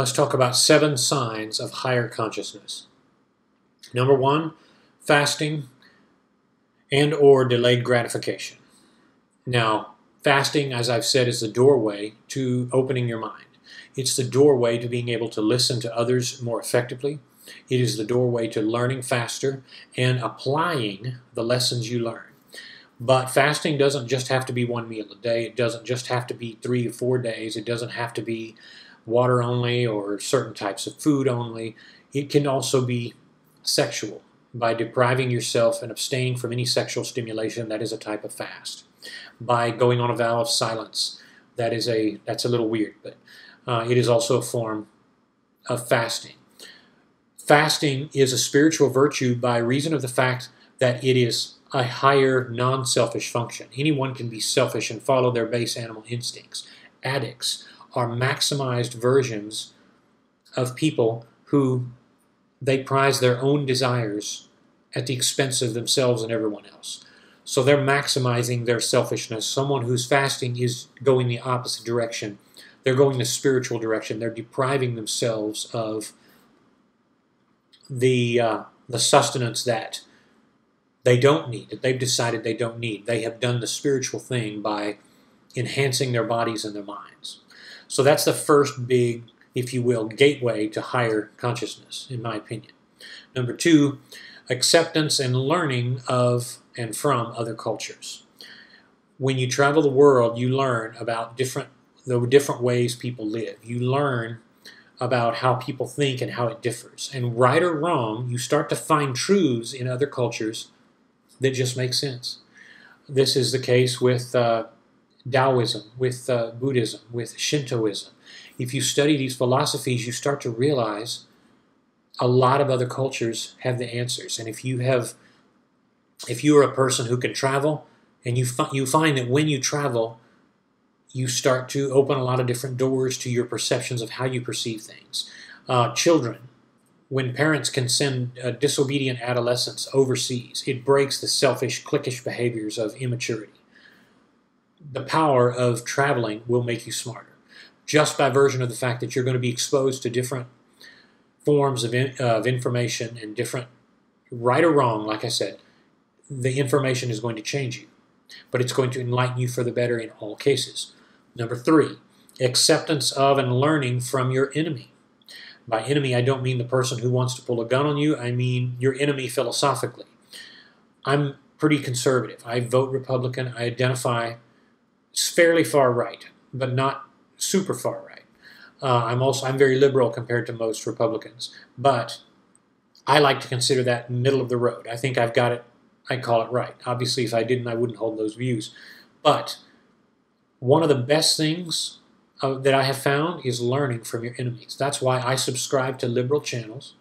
Let's talk about 7 signs of higher consciousness. Number 1, fasting and or delayed gratification. Now, fasting, as I've said, is the doorway to opening your mind. It's the doorway to being able to listen to others more effectively. It is the doorway to learning faster and applying the lessons you learn. But fasting doesn't just have to be 1 meal a day. It doesn't just have to be 3 to 4 days. It doesn't have to be water only or certain types of food only. It can also be sexual, by depriving yourself and abstaining from any sexual stimulation. That is a type of fast. By going on a vow of silence, that's a little weird, but it is also a form of fasting. Fasting is a spiritual virtue by reason of the fact that it is a higher non-selfish function. Anyone can be selfish and follow their base animal instincts. Addicts are maximized versions of people who they prize their own desires at the expense of themselves and everyone else. So they're maximizing their selfishness. Someone who's fasting is going the opposite direction. They're going the spiritual direction. They're depriving themselves of the sustenance that they don't need, that they've decided they don't need. They have done the spiritual thing by enhancing their bodies and their minds. So that's the first big, if you will, gateway to higher consciousness, in my opinion. Number 2, acceptance and learning of and from other cultures. When you travel the world, you learn about the different ways people live. You learn about how people think and how it differs. And right or wrong, you start to find truths in other cultures that just make sense. This is the case with Taoism, with Buddhism, with Shintoism. If you study these philosophies, you start to realize a lot of other cultures have the answers. And if you are a person who can travel, and you find that when you travel, you start to open a lot of different doors to your perceptions of how you perceive things. Children, when parents can send disobedient adolescents overseas, it breaks the selfish, cliquish behaviors of immaturity. The power of traveling will make you smarter, just by virtue of the fact that you're going to be exposed to different forms of information and different, right or wrong, like I said, the information is going to change you, but it's going to enlighten you for the better in all cases. Number 3, acceptance of and learning from your enemy. By enemy, I don't mean the person who wants to pull a gun on you. I mean your enemy philosophically. I'm pretty conservative. I vote Republican. I identify fairly far right, but not super far right. I'm very liberal compared to most Republicans, but I like to consider that middle of the road. I think I've got it. I call it right. Obviously, if I didn't, I wouldn't hold those views. But one of the best things that I have found is learning from your enemies. That's why I subscribe to liberal channels.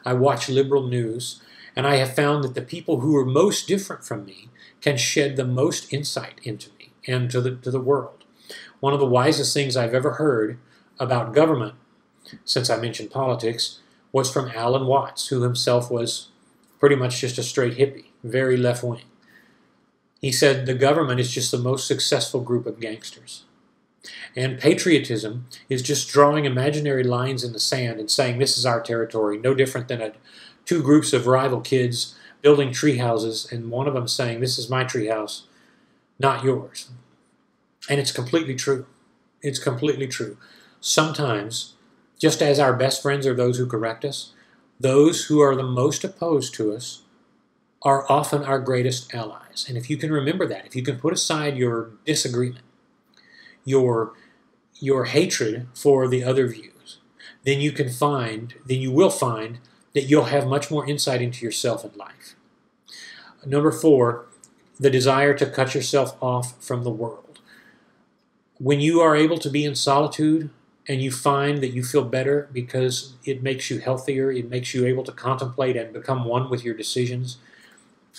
I watch liberal news, and I have found that the people who are most different from me can shed the most insight into me and to the world. One of the wisest things I've ever heard about government, since I mentioned politics, was from Alan Watts, who himself was pretty much just a straight hippie, very left-wing. He said the government is just the most successful group of gangsters. And patriotism is just drawing imaginary lines in the sand and saying this is our territory, no different than 2 groups of rival kids building tree houses, and one of them saying this is my tree house, not yours. And it's completely true. It's completely true. Sometimes, just as our best friends are those who correct us, those who are the most opposed to us are often our greatest allies. And if you can remember that, if you can put aside your disagreement, your hatred for the other views, then you will find that you'll have much more insight into yourself and life. Number 4, the desire to cut yourself off from the world. When you are able to be in solitude and you find that you feel better because it makes you healthier, it makes you able to contemplate and become one with your decisions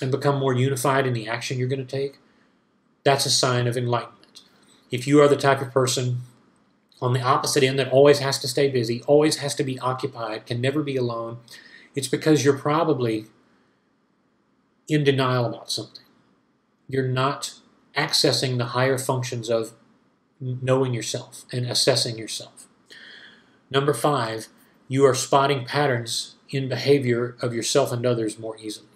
and become more unified in the action you're going to take, that's a sign of enlightenment. If you are the type of person on the opposite end that always has to stay busy, always has to be occupied, can never be alone, it's because you're probably in denial about something. You're not accessing the higher functions of knowing yourself and assessing yourself. Number 5, you are spotting patterns in behavior of yourself and others more easily.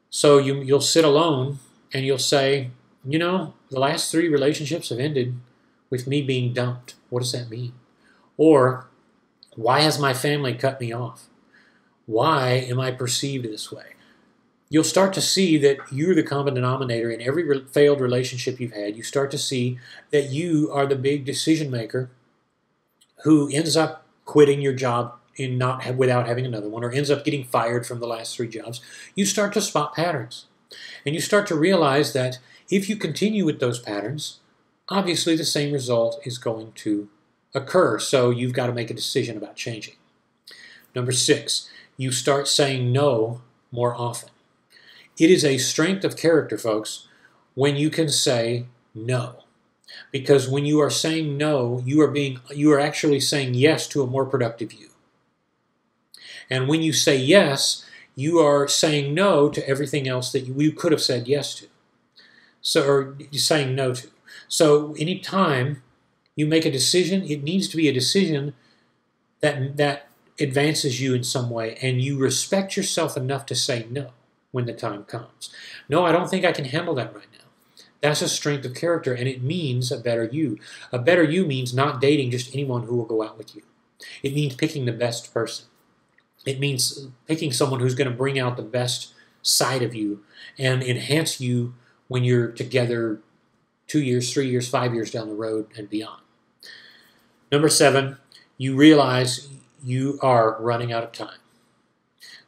So you'll sit alone and you'll say, you know, the last 3 relationships have ended with me being dumped. What does that mean? Or, why has my family cut me off? Why am I perceived this way? You'll start to see that you're the common denominator in every failed relationship you've had. You start to see that you are the big decision maker who ends up quitting your job without having another one, or ends up getting fired from the last 3 jobs. You start to spot patterns. And you start to realize that if you continue with those patterns, obviously the same result is going to occur. So you've got to make a decision about changing. Number 6, you start saying no more often. It is a strength of character, folks, when you can say no. Because when you are saying no, you are actually saying yes to a more productive you. And when you say yes, you are saying no to everything else that you could have said yes to. Or you're saying no to. So anytime you make a decision, it needs to be a decision that advances you in some way, and you respect yourself enough to say no when the time comes. No, I don't think I can handle that right now. That's a strength of character, and it means a better you. A better you means not dating just anyone who will go out with you. It means picking the best person. It means picking someone who's going to bring out the best side of you and enhance you when you're together 2 years, 3 years, 5 years down the road and beyond. Number 7, you realize you are running out of time.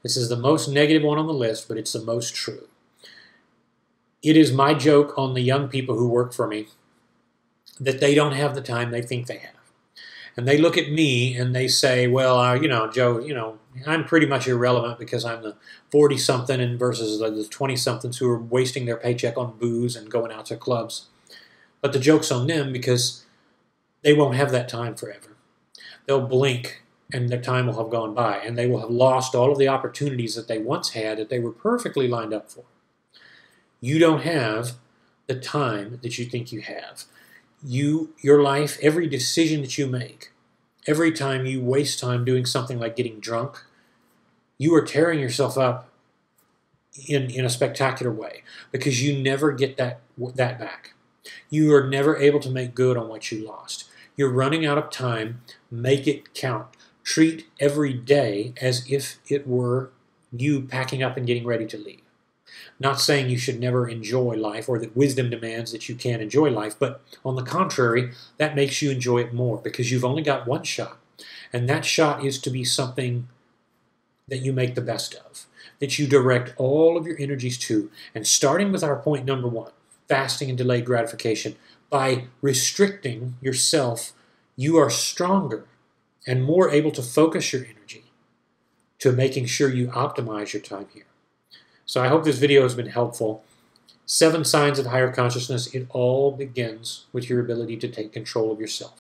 This is the most negative one on the list, but it's the most true. It is my joke on the young people who work for me that they don't have the time they think they have. And they look at me and they say, well, Joe, I'm pretty much irrelevant because I'm the 40-something and versus the 20-somethings who are wasting their paycheck on booze and going out to clubs. But the joke's on them because they won't have that time forever. They'll blink and their time will have gone by, and they will have lost all of the opportunities that they once had that they were perfectly lined up for. You don't have the time that you think you have. Your life, every decision that you make, every time you waste time doing something like getting drunk, you are tearing yourself up in a spectacular way because you never get that back. You are never able to make good on what you lost. You're running out of time. Make it count. Treat every day as if it were you packing up and getting ready to leave. Not saying you should never enjoy life or that wisdom demands that you can't enjoy life, but on the contrary, that makes you enjoy it more because you've only got one shot. And that shot is to be something that you make the best of, that you direct all of your energies to. And starting with our point number 1, fasting and delayed gratification, by restricting yourself, you are stronger and more able to focus your energy to making sure you optimize your time here. So I hope this video has been helpful. 7 signs of higher consciousness. It all begins with your ability to take control of yourself.